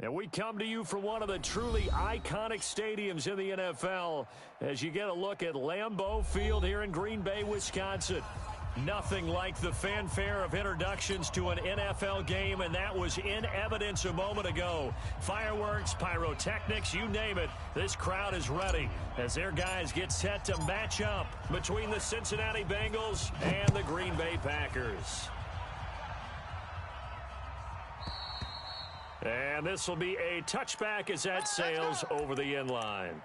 And we come to you from one of the truly iconic stadiums in the NFL as you get a look at Lambeau Field here in Green Bay, Wisconsin. Nothing like the fanfare of introductions to an NFL game, and that was in evidence a moment ago. Fireworks, pyrotechnics, you name it, this crowd is ready as their guys get set to match up between the Cincinnati Bengals and the Green Bay Packers. And this will be a touchback as that sails over the end line.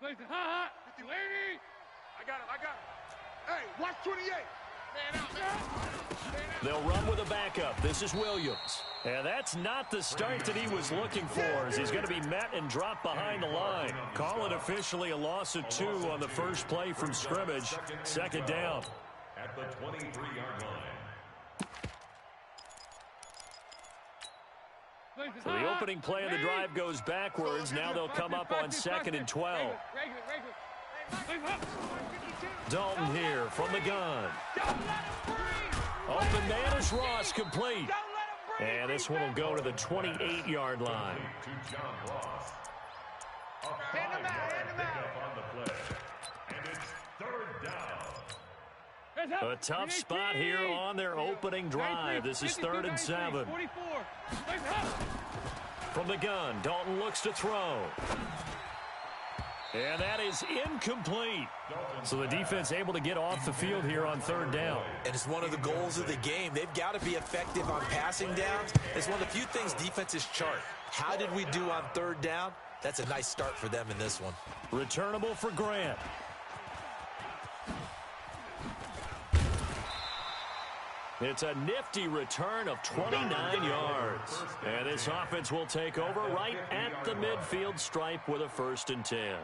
Lady! I got him. Hey, watch 28. Man out, man. They'll run with a backup. This is Williams. And that's not the start that he was looking for, as he's going to be met and dropped behind the line. Call it officially a loss of 2 on the first play from scrimmage. Second down. At the 23-yard line. So the opening play of the drive goes backwards. Now they'll come up on 2nd and 12. Dalton here from the gun. Open man is Ross, complete. And this one will go to the 28-yard line. To John Ross. A 5-yard pickup on the play. And it's 3rd down. A tough spot here on their opening drive. This is 3rd and 7. From the gun, Dalton looks to throw. And that is incomplete. So the defense able to get off the field here on 3rd down. And it's one of the goals of the game. They've got to be effective on passing downs. It's one of the few things defenses chart. How did we do on 3rd down? That's a nice start for them in this one. Returnable for Grant. It's a nifty return of 29 yards. And this offense will take over right at the midfield stripe with a 1st and 10.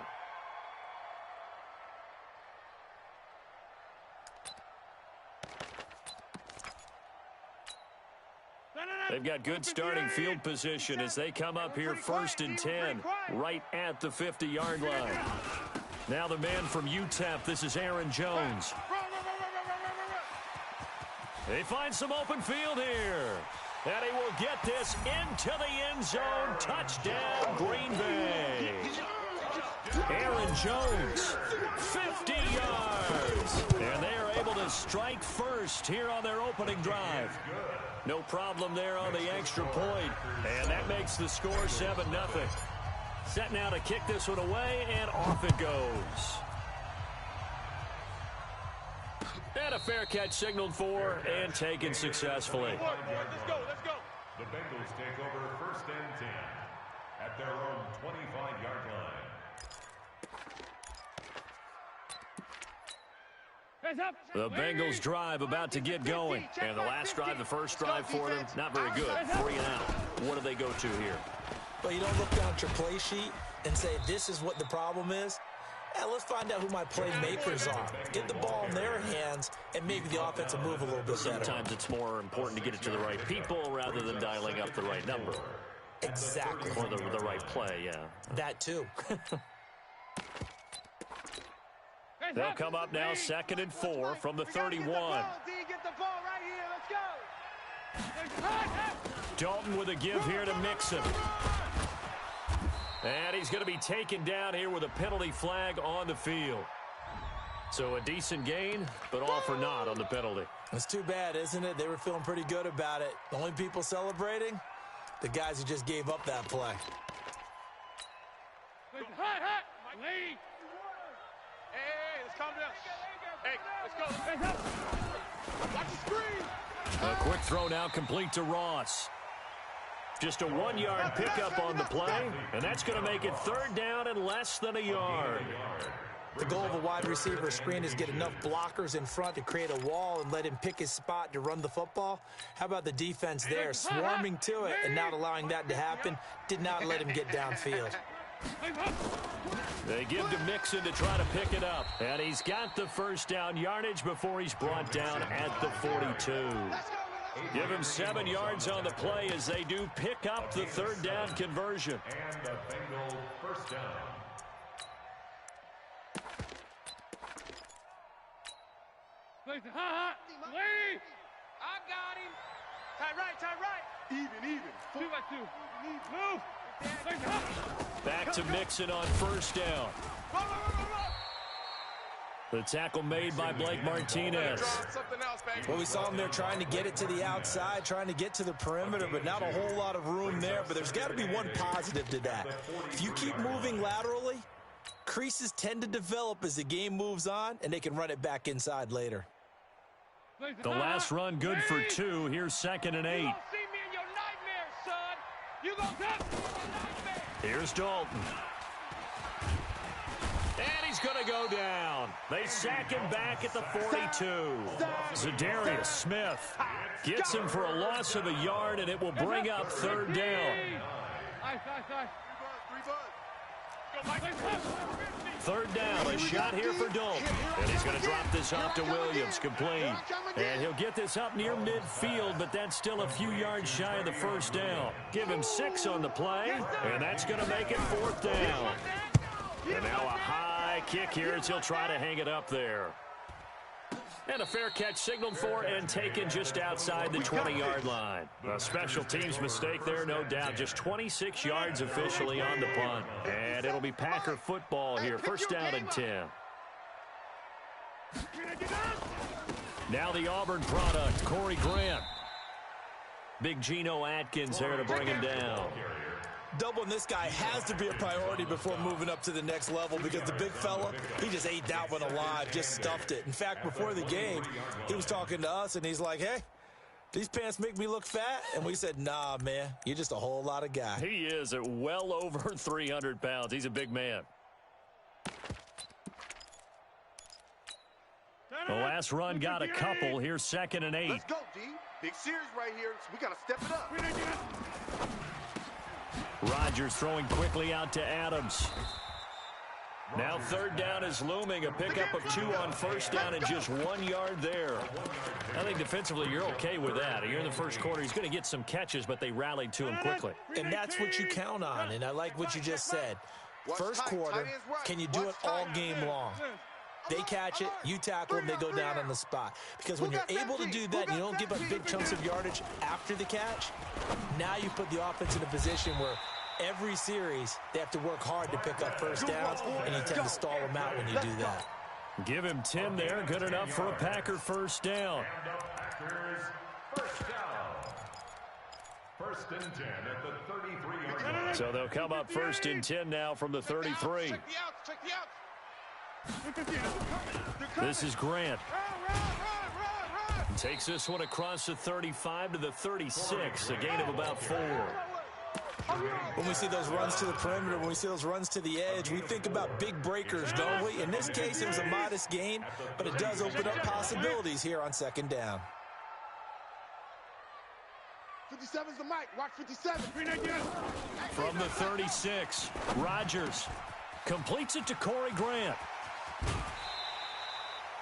They've got good starting field position as they come up here 1st and 10 right at the 50-yard line. Now the man from UTEP, this is Aaron Jones. They find some open field here. And he will get this into the end zone. Touchdown, Green Bay. Aaron Jones, 50 yards. And they are able to strike first here on their opening drive. No problem there on the extra point. And that makes the score 7-0. Set now to kick this one away, and off it goes. And a fair catch signaled for and taken successfully. Let's go. The Bengals take over 1st and 10 at their own 25-yard line. The Bengals drive about to get going. And the last drive, the first drive for them, not very good. 3 and out. What do they go to here? Well, you don't look down at your play sheet and say, this is what the problem is. Yeah, let's find out who my playmakers are. Get the ball in their hands, and maybe the offense will move a little bit better. Sometimes it's more important to get it to the right people rather than dialing up the right number. Exactly. Or the right play, yeah. That too. They'll come up now 2nd and 4 from the 31. Dalton with a give here to Mixon. And he's going to be taken down here with a penalty flag on the field. So a decent gain, but all for naught on the penalty. It's too bad, isn't it? They were feeling pretty good about it. The only people celebrating? The guys who just gave up that play. Hey, let's calm down. Hey, let's go. Watch the screen. A quick throw now complete to Ross. Just a 1-yard pickup on the play, and that's going to make it 3rd down and less than a yard. The goal of a wide receiver screen is get enough blockers in front to create a wall and let him pick his spot to run the football. How about the defense there, swarming to it and not allowing that to happen? Did not let him get downfield. They give to Mixon to try to pick it up. And he's got the 1st down yardage before he's brought down at the 42. Give him 7 yards on the play as they do pick up the third down conversion. And the Bengal first down. Lee! I got him. Tie right. Even. 2-by-2. Move. Back to Mixon on first down. Run. The tackle made by Blake Martinez. Well, we saw him there trying to get it to the outside, trying to get to the perimeter, but not a whole lot of room there. But there's got to be one positive to that. If you keep moving laterally, creases tend to develop as the game moves on, and they can run it back inside later. The last run good for 2. Here's 2nd and 8. You gonna see me in your nightmares, son. You gonna see me in your nightmares. Here's Dalton. And he's going to go down. They sack him back at the 42. Zadarius Smith gets him for a loss of a yard, and it will bring up third down. Third down, a shot here for Dalton. And he's going to drop this off to Williams, complete. And he'll get this up near midfield, but that's still a few yards shy of the first down. Give him 6 on the play, and that's going to make it 4th down. And now a high kick here as he'll try to hang it up there. And a fair catch signaled for and taken just outside the 20-yard line. A special teams mistake there, no doubt. Just 26 yards officially on the punt. And it'll be Packer football here. First down and 10. Now the Auburn product, Corey Grant. Big Geno Atkins there to bring him down. Doubling this guy has to be a priority before moving up to the next level because the big fella, he just ate that one alive, just stuffed it. In fact, before the game, he was talking to us, and he's like, hey, these pants make me look fat? And we said, nah, man, you're just a whole lot of guy. He is at well over 300 pounds. He's a big man. The last run got a couple. Here's 2nd and 8. Let's go, D. Big series right here, so we got to step it up. Rodgers throwing quickly out to Adams. Now third down is looming. A pickup of 2 on first down and just 1 yard there. I think defensively you're okay with that. You're in the first quarter. He's going to get some catches, but they rallied to him quickly. And that's what you count on, and I like what you just said. First quarter, can you do it all game long? They catch it, you tackle them, they go down on the spot. Because when you're able to do that and you don't give up big chunks of yardage after the catch, now you put the offense in a position where every series they have to work hard to pick up first downs, and you tend to stall them out when you do that. Give him 10 there, good enough for a Packer first down. Packers first down. First and 10 at the 33-yard line. So they'll come up first and 10 now from the 33. Check the outs. This is Grant. Takes this one across the 35 to the 36, a gain of about 4. When we see those runs to the perimeter, when we see those runs to the edge, we think about big breakers, don't we? In this case, it was a modest gain, but it does open up possibilities here on 2nd down. 57's the mic. Watch 57. From the 36, Rodgers completes it to Corey Grant.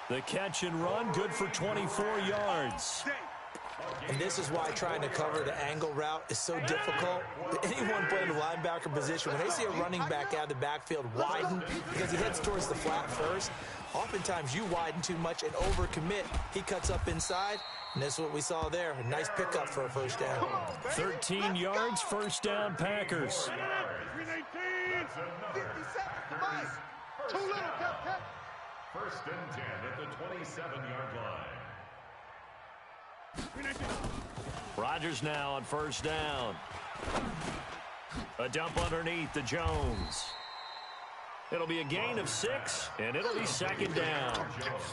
The catch and run, good for 24 yards. And this is why trying to cover the angle route is so difficult. Anyone playing the linebacker position, when they see a running back out of the backfield widen because he heads towards the flat first, oftentimes you widen too much and overcommit. He cuts up inside, and this is what we saw there. A nice pickup for a first down. 13 yards, first down, Packers. 2 little, Cap. First and 10 at the 27-yard line. Rodgers now on first down. A dump underneath to Jones. It'll be a gain of 6, and it'll be 2nd down.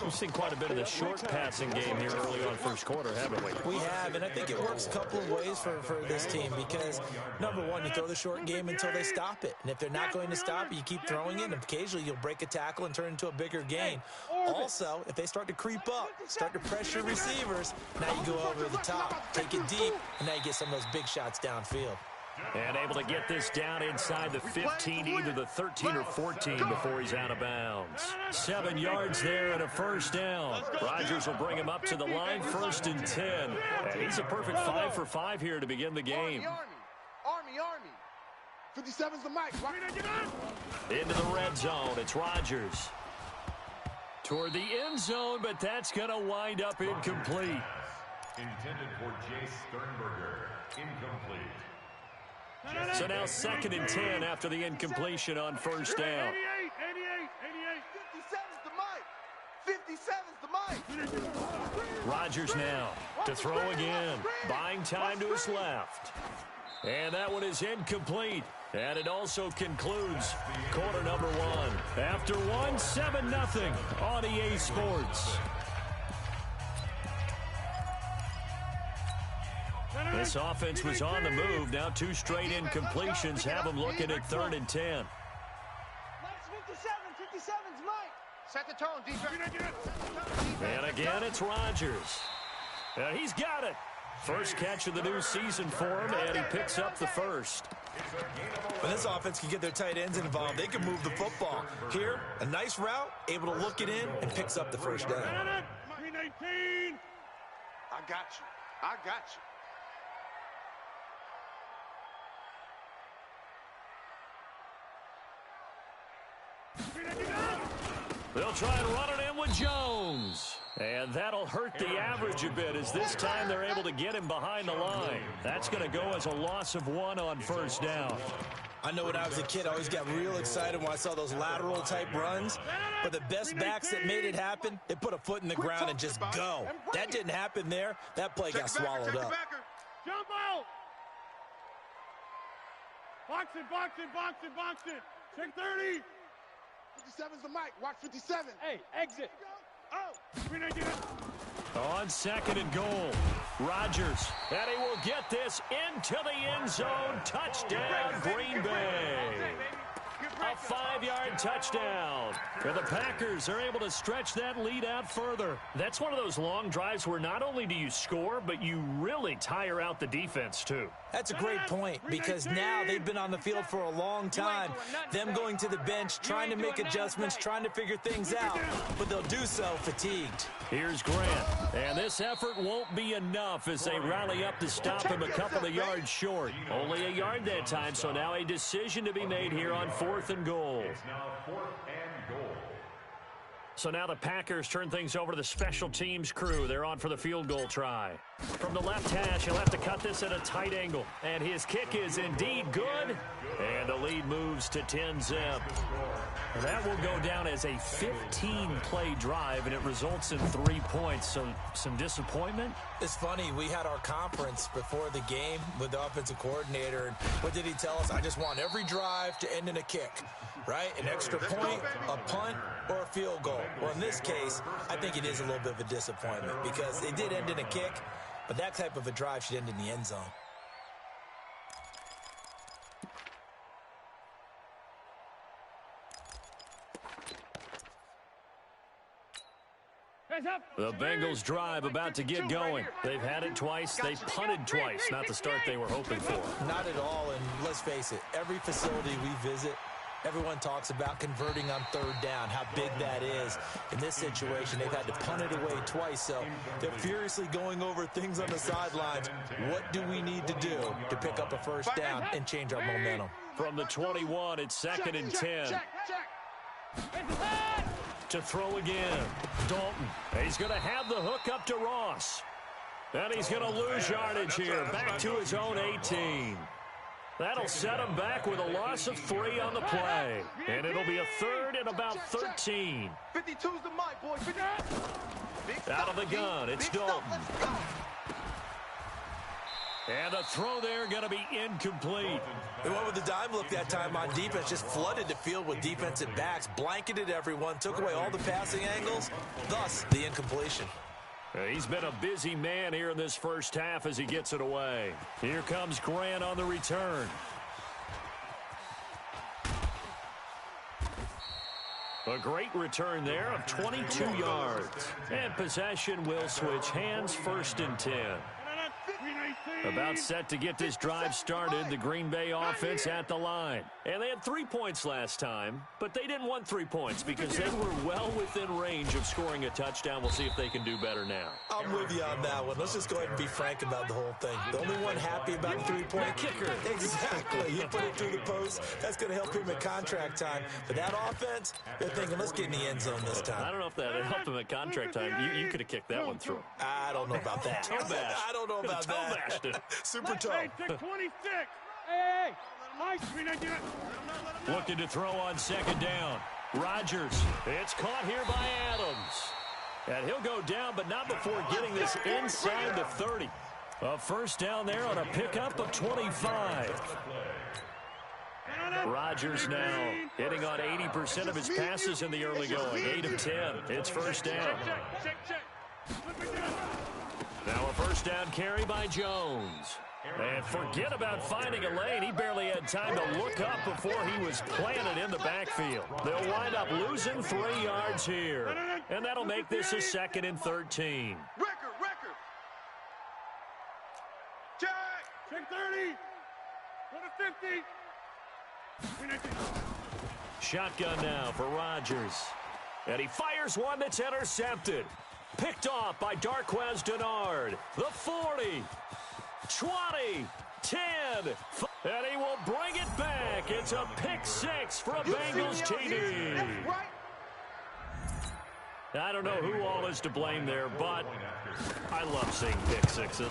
We've seen quite a bit of the short passing game here early on first quarter, haven't we? We have, and I think it works a couple of ways for this team because, number one, you throw the short game until they stop it. And if they're not going to stop it, you keep throwing it, and occasionally you'll break a tackle and turn it into a bigger gain. Also, if they start to creep up, start to pressure receivers, now you go over the top, take it deep, and now you get some of those big shots downfield. And able to get this down inside the 15, either the 13 or 14 before he's out of bounds. 7 yards there and a first down. Rodgers will bring him up to the line, 1st and 10. And he's a perfect 5 for 5 here to begin the game. Army. 57's the mic. Into the red zone, it's Rodgers. Toward the end zone, but that's going to wind up incomplete. Intended for Jay Sternberger. Incomplete. So now 2nd and 10 after the incompletion on first down. 57's the mic. Rodgers now to throw again. Buying time to his left. And that one is incomplete. And it also concludes quarter number 1. After 1, 7-0 on EA Sports. This offense was on the move. Now 2 straight incompletions have them looking at 3rd and 10. 57's mic. Set the tone, defense. And again, it's Rodgers. And he's got it. First catch of the new season for him, and he picks up the first. When this offense can get their tight ends involved, they can move the football. Here, a nice route, able to look it in, and picks up the first down. 319. I got you. They'll try and run it in with Jones. And that'll hurt the average a bit as this time they're able to get him behind the line. That's going to go as a loss of 1 on first down. I know when I was a kid, I always got real excited when I saw those lateral-type runs. But the best backs that made it happen, they put a foot in the ground and just go. That didn't happen there. That play got swallowed up. Jump out. Box it. Check 30. 57's the mic. Watch 57. Hey, exit. On 2nd and goal, Rodgers. And he will get this into the end zone. Touchdown, Green Bay. A 5-yard touchdown. And the Packers are able to stretch that lead out further. That's one of those long drives where not only do you score, but you really tire out the defense, too. That's a great point, because now they've been on the field for a long time. Them going to the bench, trying to make adjustments, trying to figure things out, but they'll do so fatigued. Here's Grant, and this effort won't be enough as they rally up to stop him a couple of yards short. Only a yard that time, so now a decision to be made here on 4th and goal. It's now 4th and goal. So now the Packers turn things over to the special teams crew. They're on for the field goal try. From the left hash, he'll have to cut this at a tight angle. And his kick is indeed good. And the lead moves to 10-zip. That will go down as a 15-play drive, and it results in 3 points. So some disappointment. It's funny, we had our conference before the game with the offensive coordinator, and what did he tell us? I just want every drive to end in a kick, right? An extra point, a punt, or a field goal. Well, in this case, I think it is a little bit of a disappointment because it did end in a kick, but that type of a drive should end in the end zone. The Bengals drive about to get going. They've had it twice. They've punted twice. Not the start they were hoping for. Not at all, and let's face it, every facility we visit, everyone talks about converting on 3rd down, how big that is. In this situation, they've had to punt it away twice, so they're furiously going over things on the sidelines. What do we need to do to pick up a first down and change our momentum? From the 21, it's 2nd and 10. To throw again, Dalton. He's going to have the hook up to Ross. And he's going to lose yardage here, back to his own 18. That'll set him back with a loss of 3 on the play. And it'll be a 3rd and about 13. 52's the mic, boys. Out of the gun, it's Dalton. And the throw there going to be incomplete. They went with the dime look that time on defense, just flooded the field with defensive backs, blanketed everyone, took away all the passing angles, thus the incompletion. He's been a busy man here in this first half as he gets it away. Here comes Grant on the return. A great return there of 22 yards. And possession will switch hands, 1st and 10. About set to get this drive started, the Green Bay offense at the line. And they had 3 points last time, but they didn't want 3 points because they were well within range of scoring a touchdown. We'll see if they can do better now. I'm with you on that one. Let's just go ahead and be frank about the whole thing. The only one happy about the 3-point kicker. Exactly. You put it through the post. That's going to help him at contract time. But that offense, they're thinking, let's get in the end zone this time. I don't know if that helped him at contract time. You could have kicked that one through. I don't know about that. I don't know about that. Super toe. Hey, 26. Hey, Mike, 319. Looking to throw on second down. Rodgers. It's caught here by Adams. And he'll go down, but not before getting this inside the 30. A first down there on a pickup of 25. Rodgers now hitting on 80% of his passes in the early going. 8 of 10. It's first down. Now a first down carry by Jones. And forget about finding a lane. He barely had time to look up before he was planted in the backfield. They'll wind up losing 3 yards here. And that'll make this a 2nd and 13. Record. Check 30. Go to 50. Shotgun now for Rodgers. And he fires one that's intercepted. Picked off by Darquez Denard. The 40. 20, 10, and he will bring it back. It's a pick 6 for a Bengals TD. I don't know who all is to blame there, but I love seeing pick 6s.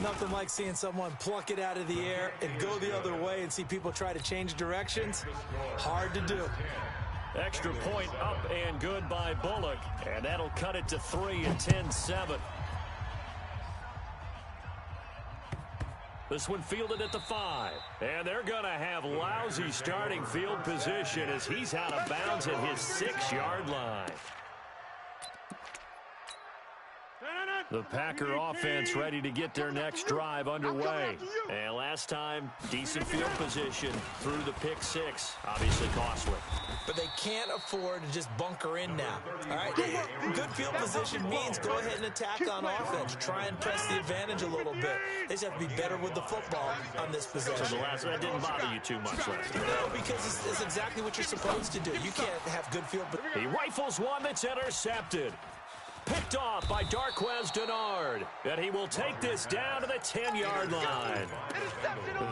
Nothing like seeing someone pluck it out of the air and go the other way and see people try to change directions. Hard to do. Extra point up and good by Bullock, and that'll cut it to 3 and 10-7. This one fielded at the 5. And they're going to have lousy starting field position as he's out of bounds at his 6-yard line. The Packer offense ready to get their next drive underway. And last time, decent field position through the pick 6. Obviously costly. But they can't afford to just bunker in now. All right? Good field position means go ahead and attack on offense. Try and press the advantage a little bit. They just have to be better with the football on this possession. So the last one didn't bother you too much last time. No, because it's exactly what you're supposed to do. You can't have good field. He rifles one that's intercepted. Picked off by Darquez Denard. And he will take this down to the 10-yard line.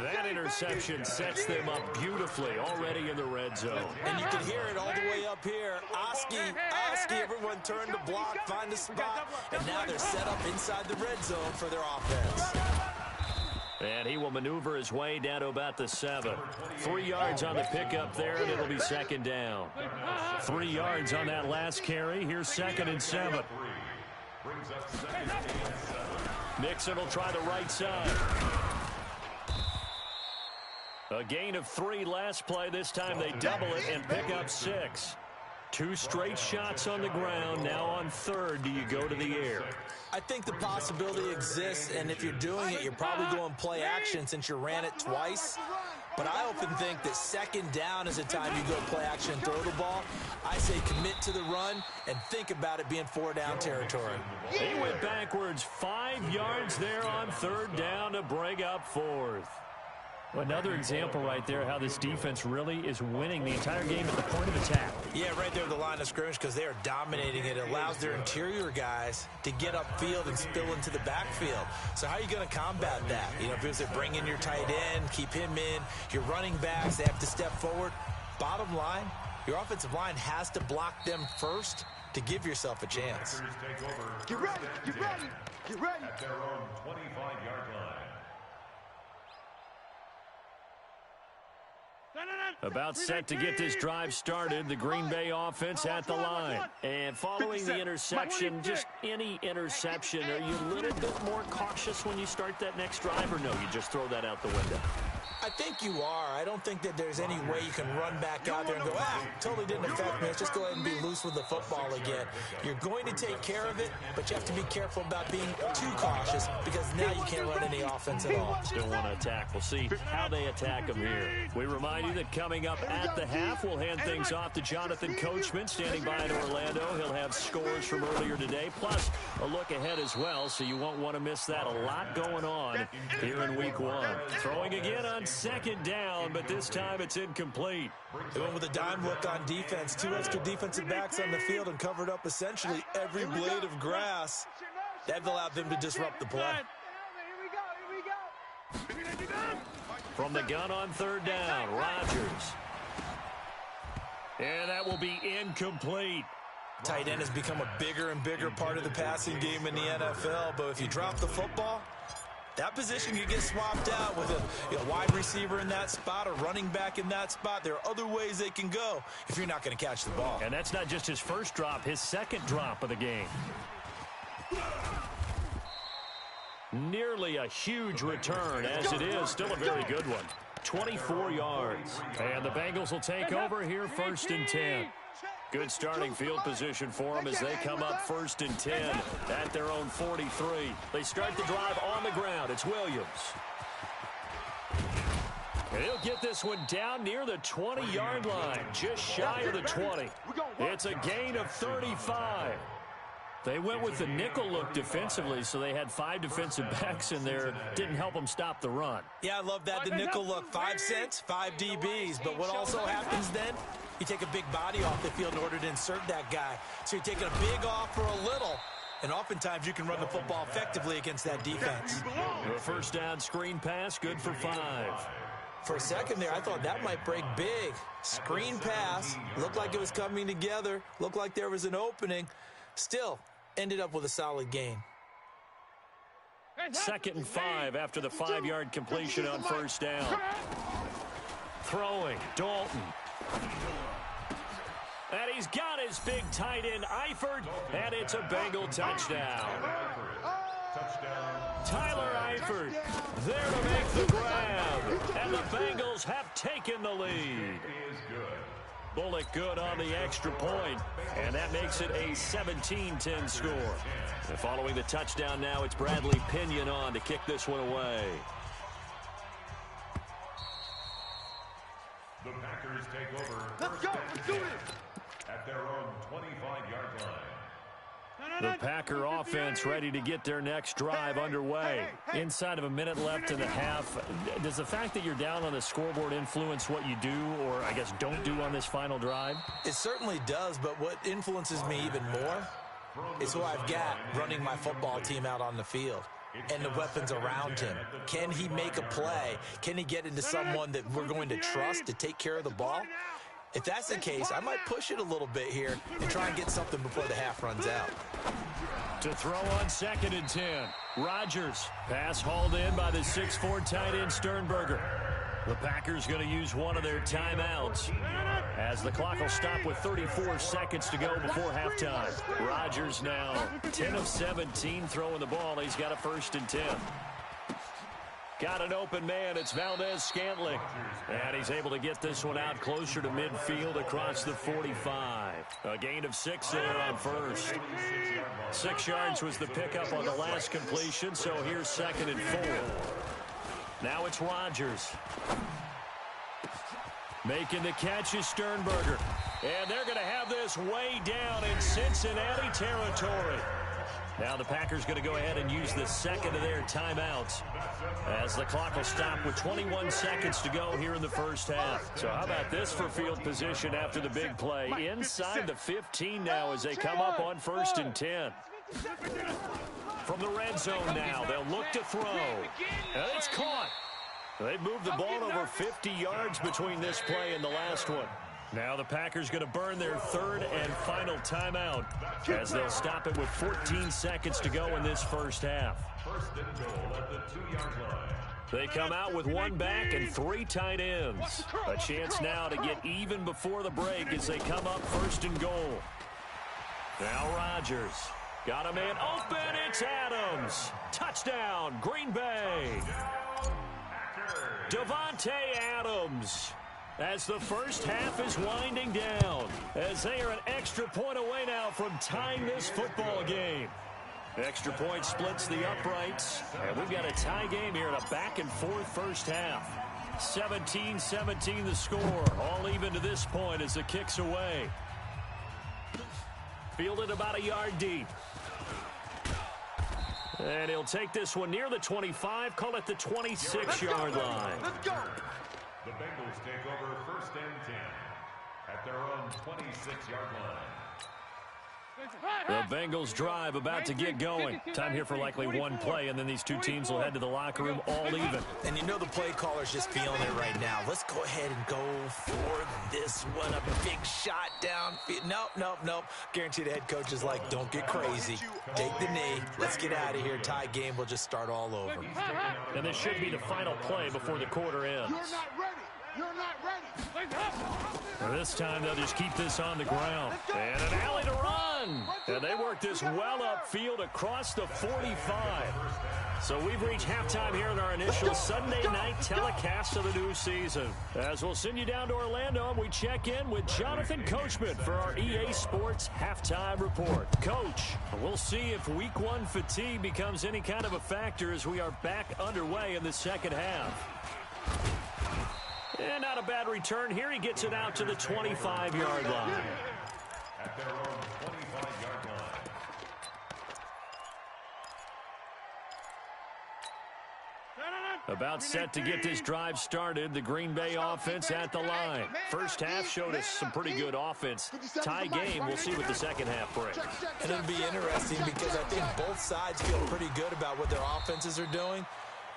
That interception sets them up beautifully already in the red zone. And you can hear it all the way up here. Oski, everyone turned to block, find a spot, and now they're set up inside the red zone for their offense. And he will maneuver his way down to about the 7. 3 yards on the pickup there, and it'll be second down. 3 yards on that last carry. Here's 2nd and 7. Mixon will try the right side. A gain of 3 last play. This time they double it and pick up 6. 2 straight shots on the ground. Now on 3rd, do you go to the air? I think the possibility exists, and if you're doing it, you're probably going play action since you ran it twice. But I often think that 2nd down is a time you go play action and throw the ball. I say commit to the run and think about it being 4-down territory. He went backwards 5 yards there on 3rd down to bring up 4th. Another example right there how this defense really is winning the entire game at the point of attack. Yeah, right there at the line of scrimmage because they are dominating it. It allows their interior guys to get upfield and spill into the backfield. So how are you going to combat that? You know, if it's bring in your tight end, keep him in, your running backs, they have to step forward. Bottom line, your offensive line has to block them first to give yourself a chance. Get ready. At their own 25-yard line. About set to get this drive started, the Green Bay offense at the line. And following the interception, just any interception, are you a little bit more cautious when you start that next drive, or no, you just throw that out the window? I think you are. I don't think that there's any way you can run back out there and go, totally didn't affect let's just go ahead and be loose with the football again. You're going to take care of it, but you have to be careful about being too cautious because now you can't run any offense at all. Still want to attack. We'll see how they attack them here. We remind you that coming up at the half, we'll hand things off to Jonathan Coachman standing by in Orlando. He'll have scores from earlier today, plus a look ahead as well, so you won't want to miss that. A lot going on here in week one. Throwing again on second down, but this time it's incomplete. They went with a dime look on defense. 2 extra defensive backs on the field and covered up essentially every blade of grass. That allowed them to disrupt the play. From the gun on third down, Rodgers. And that will be incomplete. Tight end has become a bigger and bigger part of the passing game in the NFL, but if you drop the football, that position can get swapped out with a wide receiver in that spot, a running back in that spot. There are other ways they can go if you're not going to catch the ball. And that's not just his first drop, his second drop of the game. Nearly a huge return, as it is still a very good one. 24 yards. And the Bengals will take over here, 1st and 10. Good starting field position for them as they come up 1st and 10 at their own 43. They start the drive on the ground. It's Williams. And he'll get this one down near the 20-yard line, just shy of the 20. It's a gain of 35. They went with the nickel look defensively, so they had 5 defensive backs in there. Didn't help them stop the run. Yeah, I love that, the nickel look. 5 cents, 5 DBs. But what also happens then? You take a big body off the field in order to insert that guy. So you're taking a big off for a little. And oftentimes you can run the football effectively against that defense. A first down screen pass, good for 5. For a second there, I thought that might break big. Screen pass, looked like it was coming together, looked like there was an opening. Still, ended up with a solid gain. 2nd and 5 after the 5-yard completion on first down. Throwing, Dalton. And he's got his big tight end, Eifert, and it's a Bengal touchdown. Tyler Eifert there to make the grab, and the Bengals have taken the lead. Bullock good on the extra point, and that makes it a 17-10 score. And following the touchdown now, it's Bradley Pinion on to kick this one away. The Packers take over. Let's go. Let's do it. At their own 25-yard line. The Packer offense ready to get their next drive underway. Inside of a minute left in the half. Does the fact that you're down on the scoreboard influence what you do, or I guess don't do on this final drive? It certainly does, but what influences me even more is who I've got running my football team out on the field and the weapons around him. Can he make a play? Can he get into someone that we're going to trust to take care of the ball? If that's the case, I might push it a little bit here and try and get something before the half runs out. To throw on 2nd and 10. Rodgers. Pass hauled in by the 6'4" tight end Sternberger. The Packers going to use one of their timeouts as the clock will stop with 34 seconds to go before halftime. Rodgers now 10 of 17 throwing the ball. He's got a 1st and 10. Got an open man. It's Valdez-Scantling. And he's able to get this one out closer to midfield across the 45. A gain of 6 there on first. 6 yards was the pickup on the last completion, so here's 2nd and 4. Now it's Rodgers. Making the catch is Sternberger. And they're going to have this way down in Cincinnati territory. Now the Packers going to go ahead and use the second of their timeouts as the clock will stop with 21 seconds to go here in the first half. So how about this for field position after the big play? Inside the 15 now as they come up on 1st and 10. From the red zone now, they'll look to throw. And it's caught. They've moved the ball over 50 yards between this play and the last one. Now the Packers going to burn their 3rd and final timeout as they'll stop it with 14 seconds to go in this first half. 1st and goal at the 2-yard line. They come out with 1 back and 3 tight ends. A chance now to get even before the break as they come up 1st and goal. Now Rodgers. Got a man open. It's Adams. Touchdown, Green Bay. Davante Adams. as the first half is winding down, as they are an extra point away now from tying this football game. Extra point splits the uprights, and we've got a tie game here in a back-and-forth first half. 17-17 the score, all even to this point as the kick's away. Fielded about a yard deep. And he'll take this one near the 25, call it the 26-yard line. Let's go. The Bengals take over 1st and 10 at their own 26-yard line. The Bengals drive about to get going. Time here for likely one play, and then these two teams will head to the locker room all even. And you know the play caller's just feeling it right now. Let's go ahead and go for this one. A big shot down. Nope. Guarantee the head coach is like, don't get crazy. Take the knee. Let's get out of here. Tie game. We'll just start all over. And this should be the final play before the quarter ends. You're not ready. You're not ready. This time they'll just keep this on the ground. And an alley to run. And they work this well upfield across the 45. So we've reached halftime here in our initial Sunday night telecast of the new season. As we'll send you down to Orlando, we check in with Jonathan Coachman for our EA Sports Halftime Report. Coach, we'll see if Week 1 fatigue becomes any kind of a factor as we are back underway in the second half. And not a bad return here. He gets it out to the 25-yard line. At their own 25-yard line. About set to get this drive started. The Green Bay offense at the line. First half showed us some pretty good offense. Tie game, we'll see what the second half brings. And it'll be interesting because I think both sides feel pretty good about what their offenses are doing.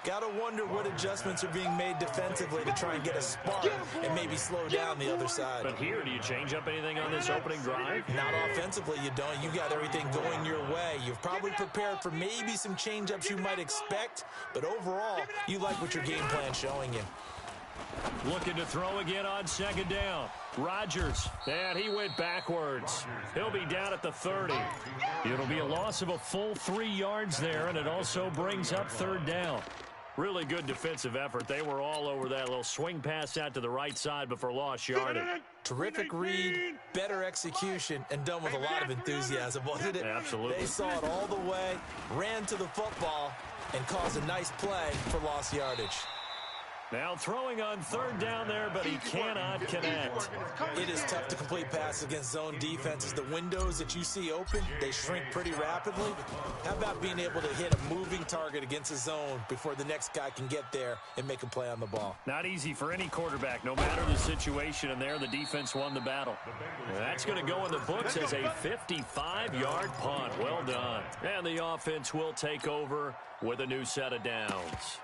Got to wonder what adjustments are being made defensively to try and get a spark and maybe slow down the other side. But here, do you change up anything on this opening drive? Not offensively, you don't. You got everything going your way. You've probably prepared for maybe some change-ups you might expect, but overall, you like what your game plan's showing you. Looking to throw again on second down. Rodgers, and he went backwards. He'll be down at the 30. It'll be a loss of a full 3 yards there, and it also brings up third down. Really good defensive effort. They were all over that little swing pass out to the right side before lost yardage. Terrific read, better execution, and done with a lot of enthusiasm, wasn't it? Absolutely. They saw it all the way, ran to the football, and caused a nice play for lost yardage. Now throwing on third down there, but he cannot connect. It is tough to complete passes against zone defenses. The windows that you see open, they shrink pretty rapidly. How about being able to hit a moving target against a zone before the next guy can get there and make a play on the ball? Not easy for any quarterback, no matter the situation, and there the defense won the battle. And that's going to go in the books as a 55-yard punt. Well done. And the offense will take over with a new set of downs.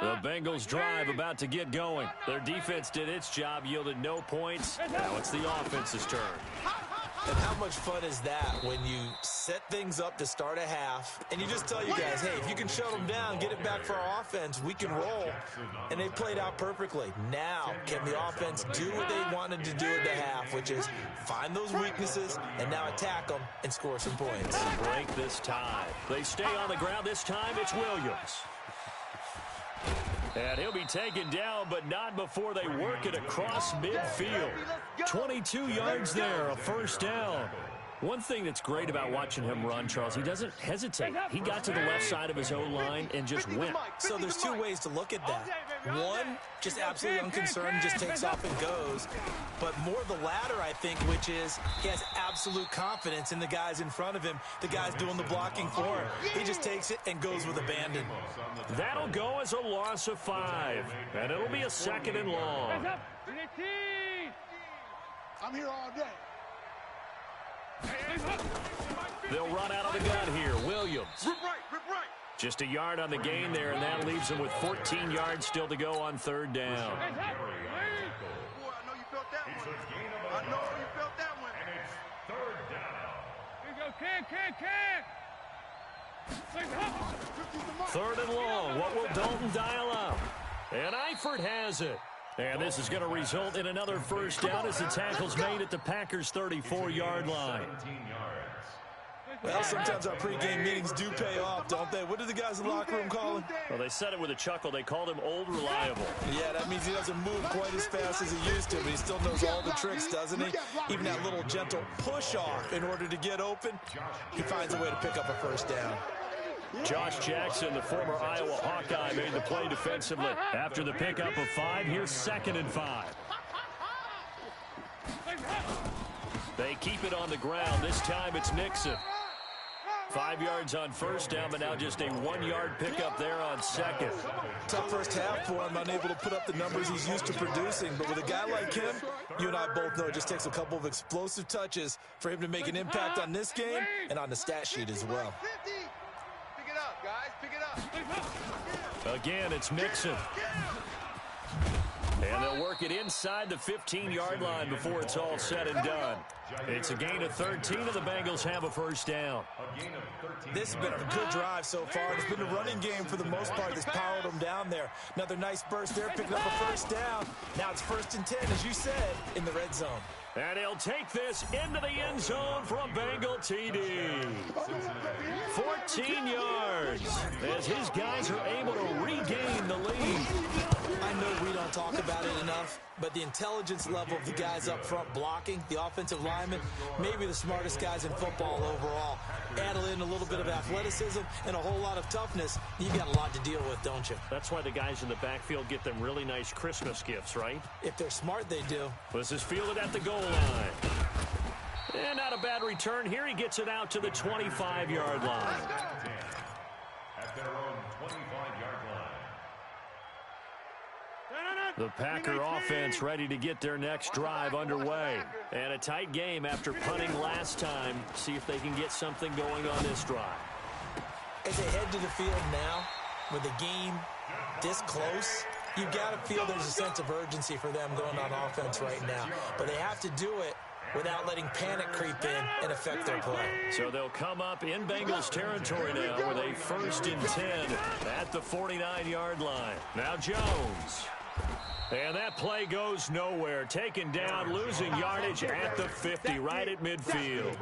The Bengals drive about to get going. Their defense did its job, yielded no points. Now it's the offense's turn. And how much fun is that when you set things up to start a half and you just tell you guys, hey, if you can shut them down, get it back for our offense, we can roll. And they played out perfectly. Now, can the offense do what they wanted to do at the half, which is find those weaknesses and now attack them and score some points? Break this tie. They stay on the ground. This time it's Williams. And he'll be taken down, but not before they work it across midfield. 22 yards there, a first down. One thing that's great about watching him run, Charles, he doesn't hesitate. He got to the left side of his own line and just went. So there's two ways to look at that. One, just absolutely unconcerned, just takes off and goes. But more the latter, I think, which is he has absolute confidence in the guys in front of him, the guys doing the blocking for him. He just takes it and goes with abandon. That'll go as a loss of 5, and it'll be a 2nd and long. I'm here all day. They'll run out of the gun here. Williams. Just a yard on the gain there, and that leaves them with 14 yards still to go on 3rd down. Boy, I know you felt that one. I know you felt that one. And it's 3rd down. Here you go, 3rd and long. What will Dalton dial up? And Eifert has it. And this is going to result in another 1st down as the tackle's made at the Packers' 34-yard line. 17 yards. Well, sometimes our pregame meetings do pay off, don't they? What did the guys in the locker room call him? Well, they said it with a chuckle. They called him Old Reliable. Yeah, that means he doesn't move quite as fast as he used to, but he still knows all the tricks, doesn't he? Even that little gentle push-off in order to get open, he finds a way to pick up a 1st down. Josh Jackson, the former Iowa Hawkeye, made the play defensively. After the pickup of 5, here's 2nd and 5. They keep it on the ground. This time it's Nixon. 5 yards on 1st down, but now just a 1-yard pickup there on 2nd. Tough first half for him, unable to put up the numbers he's used to producing. But with a guy like him, you and I both know it just takes a couple of explosive touches for him to make an impact on this game and on the stat sheet as well. Pick it up, guys. Pick it up. Again, it's Nixon. And they'll work it inside the 15-yard line before it's all said and done. It's a gain of 13, and the Bengals have a 1st down. This has been a good drive so far. It's been a running game for the most part that's powered them down there. Another nice burst there, picking up a 1st down. Now it's 1st and 10, as you said, in the red zone. And he'll take this into the end zone for a Bengal TD. 14 yards as his guys are able to regain the lead. I know we don't talk about it enough, but the intelligence level of the guys up front blocking, the offensive linemen, maybe the smartest guys in football overall. Add in a little bit of athleticism and a whole lot of toughness, you got a lot to deal with, don't you? That's why the guys in the backfield get them really nice Christmas gifts, right? If they're smart, they do. This is fielded at the goal line. And not a bad return here. He gets it out to the 25-yard line. At their own 25-yard line. The Packer offense ready to get their next drive underway. And a tight game after punting last time. See if they can get something going on this drive. As they head to the field now, with the game this close, you've got to feel there's a sense of urgency for them going on offense right now. But they have to do it without letting panic creep in and affect their play. So they'll come up in Bengals territory now with a 1st and 10 at the 49-yard line. Now Jones. And that play goes nowhere. Taken down, losing yardage at the 50, right at midfield.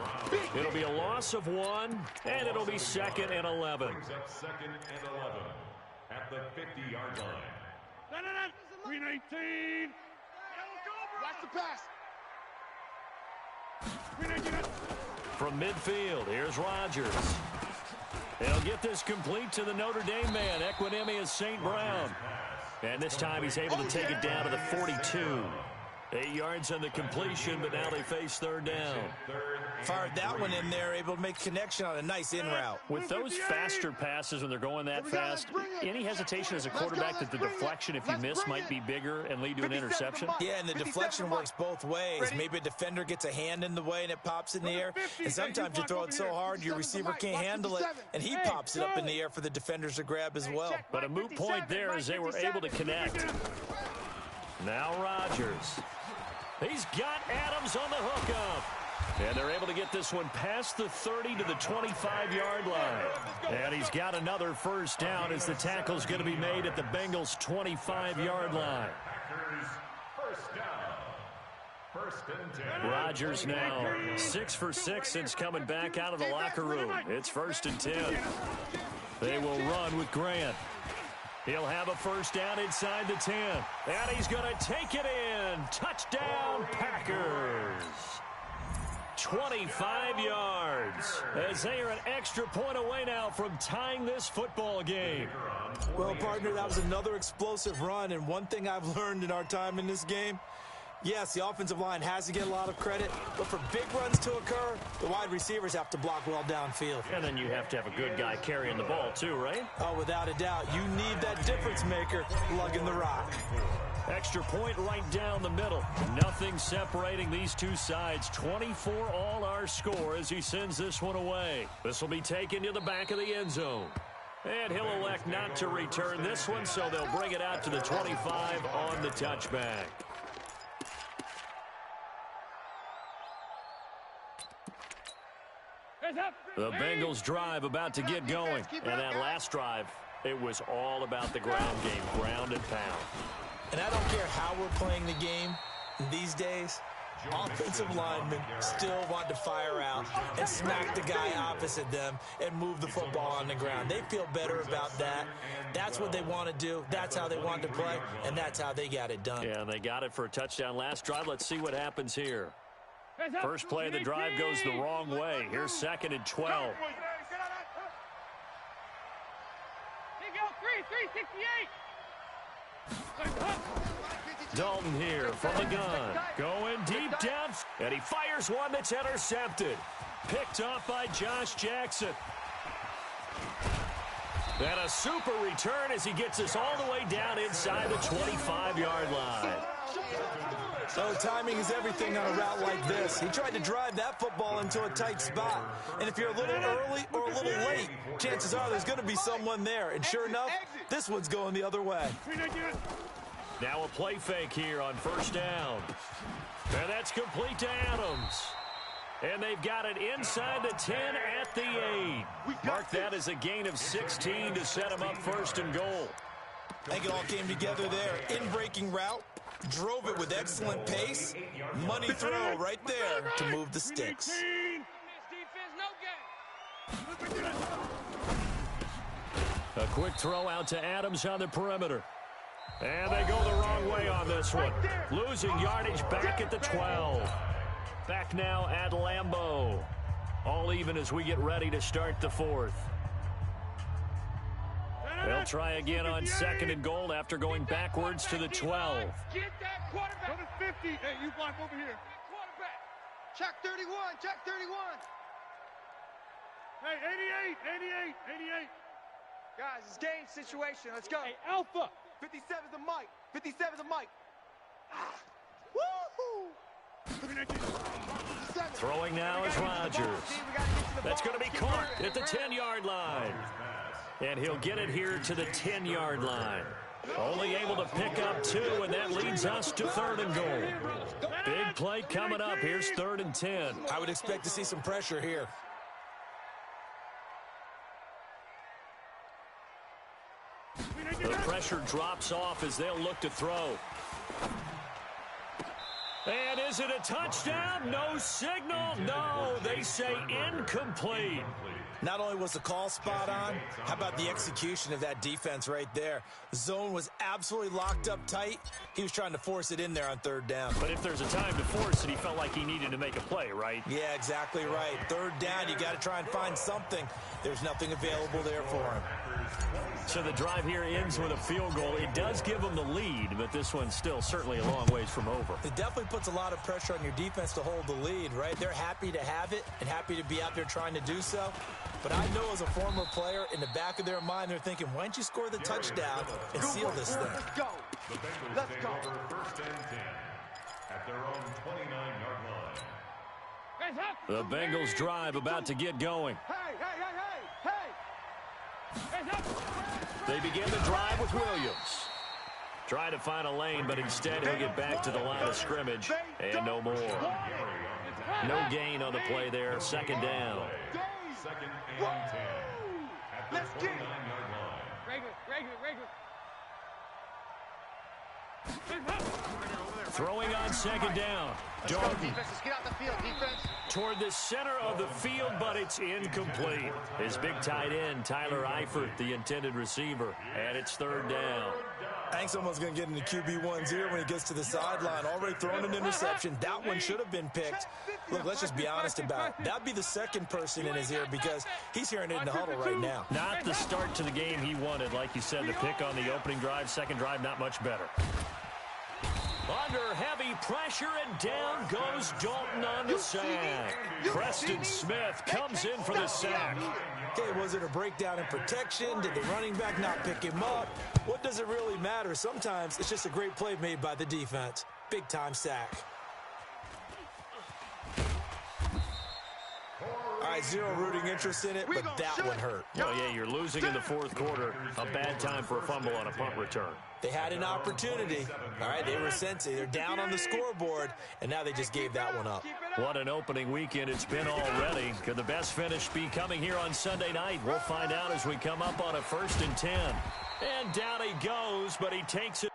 It'll be a loss of 1, and it'll be 2nd and 11. Brings up 2nd and 11 at the 50-yard line. 319. Watch the pass. From midfield, here's Rodgers. He'll get this complete to the Notre Dame man, Equinemius St. Brown. And this time he's able to take it down to the 42. 8 yards on the completion, but now they face 3rd down. Fired that one in there, able to make connection on a nice in route. With those faster passes when they're going that fast, any hesitation as a quarterback that the deflection, if you miss, might be bigger and lead to an interception? Yeah, and the deflection works both ways. Maybe a defender gets a hand in the way and it pops in the air. And sometimes you throw it so hard your receiver can't handle it, and he pops it up in the air for the defenders to grab as well. But a moot point there as they were able to connect. Now Rodgers. He's got Adams on the hookup. And they're able to get this one past the 30 to the 25-yard line. And he's got another 1st down as the tackle's going to be made at the Bengals' 25-yard line. Packers 1st down. 1st and 10. Rodgers now 6 for 6 since coming back out of the locker room. It's 1st and 10. They will run with Grant. He'll have a 1st down inside the 10. And he's going to take it in. Touchdown, Packers. 25 yards as they are an extra point away now from tying this football game. Well, partner, that was another explosive run, and one thing I've learned in our time in this game, yes, the offensive line has to get a lot of credit, but for big runs to occur, the wide receivers have to block well downfield. And then you have to have a good guy carrying the ball too, right? Oh, without a doubt. You need that difference maker lugging the rock. Extra point right down the middle. Nothing separating these two sides. 24 all our score as he sends this one away. This will be taken to the back of the end zone. And he'll elect not to return this one, so they'll bring it out to the 25 on the touchback. The Bengals drive about to get going. And that last drive, it was all about the ground game, ground and pound. And I don't care how we're playing the game these days, offensive linemen still want to fire out and smack the guy opposite them and move the football on the ground. They feel better about that. That's what they want to do. That's how they want to play, and that's how they got it done. Yeah, they got it for a touchdown last drive. Let's see what happens here. First play of the drive goes the wrong way. Here's 2nd and 12. Dalton here from the gun. Going deep down. And he fires one that's intercepted. Picked off by Josh Jackson. And a super return as he gets us all the way down inside the 25-yard line. So timing is everything on a route like this. He tried to drive that football into a tight spot. And if you're a little early or a little late, chances are there's going to be someone there. And sure enough, this one's going the other way. Now a play fake here on first down. And that's complete to Adams. And they've got it inside the 10 at the 8. Mark that as a gain of 16 to set them up 1st and goal. I think it all came together there. In-breaking route. Drove it with excellent pace. Money throw right there to move the sticks. A quick throw out to Adams on the perimeter. And they go the wrong way on this one. Losing yardage back at the 12. Back now at Lambeau. All even as we get ready to start the 4th. They'll try again on 2nd and goal after going backwards to the 12. Get that quarterback. Go to 50. Hey, you block over here. Quarterback. Check 31. Check 31. Hey, 88. Guys, it's game situation. Let's go. Hey, Alpha. 57's the mic. 57's the mic. Woohoo! Throwing now is Rodgers. That's going to be caught at the 10-yard line. And he'll get it here to the 10-yard line. Only able to pick up 2, and that leads us to 3rd and goal. Big play coming up. Here's 3rd and 10. I would expect to see some pressure here. The pressure drops off as they'll look to throw. And is it a touchdown? No signal. No, they say incomplete. Not only was the call spot on, how about the execution of that defense right there? The zone was absolutely locked up tight. He was trying to force it in there on 3rd down. But if there's a time to force it, he felt like he needed to make a play, right? Yeah, exactly right. 3rd down, you got to try and find something. There's nothing available there for him. So the drive here ends with a field goal. It does give them the lead, but this one's still certainly a long ways from over. It definitely puts a lot of pressure on your defense to hold the lead, right? They're happy to have it and happy to be out there trying to do so. But I know as a former player, in the back of their mind, they're thinking, why don't you score the touchdown and seal this thing? Let's go. The Bengals Let's take go. over 1st and 10 at their own 29-yard line. The Bengals drive about to get going. Hey. They begin the drive with Williams. Try to find a lane, but instead he'll get back to the line of scrimmage and no more. No gain on the play there. 2nd down. 2nd and 10 at the 29-yard line. Throwing on 2nd down. Dalton Defense, get out the field, defense. toward the center of the field, but it's incomplete. His big tight end, Tyler Eifert, the intended receiver, and it's 3rd down. Hank's almost going to get into QB1's ear when he gets to the sideline. Already thrown an interception. That one should have been picked. Look, let's just be honest about it. That'd be the second person in his ear because he's hearing it in the huddle right now. Not the start to the game he wanted. Like you said, the pick on the opening drive, second drive, not much better. Under heavy pressure, and down goes Dalton on the sack. Preston Smith comes in for the sack. Okay, was it a breakdown in protection? Did the running back not pick him up? What does it really matter? Sometimes it's just a great play made by the defense. Big-time sack. All right, zero rooting interest in it, but that one hurt. Oh, yeah, you're losing in the fourth quarter. A bad time for a fumble on a punt return. They had an opportunity. All right, they were sensing. They're down on the scoreboard, and now they just gave that one up. What an opening weekend it's been already. Could the best finish be coming here on Sunday night? We'll find out as we come up on a 1st and 10. And down he goes, but he takes it.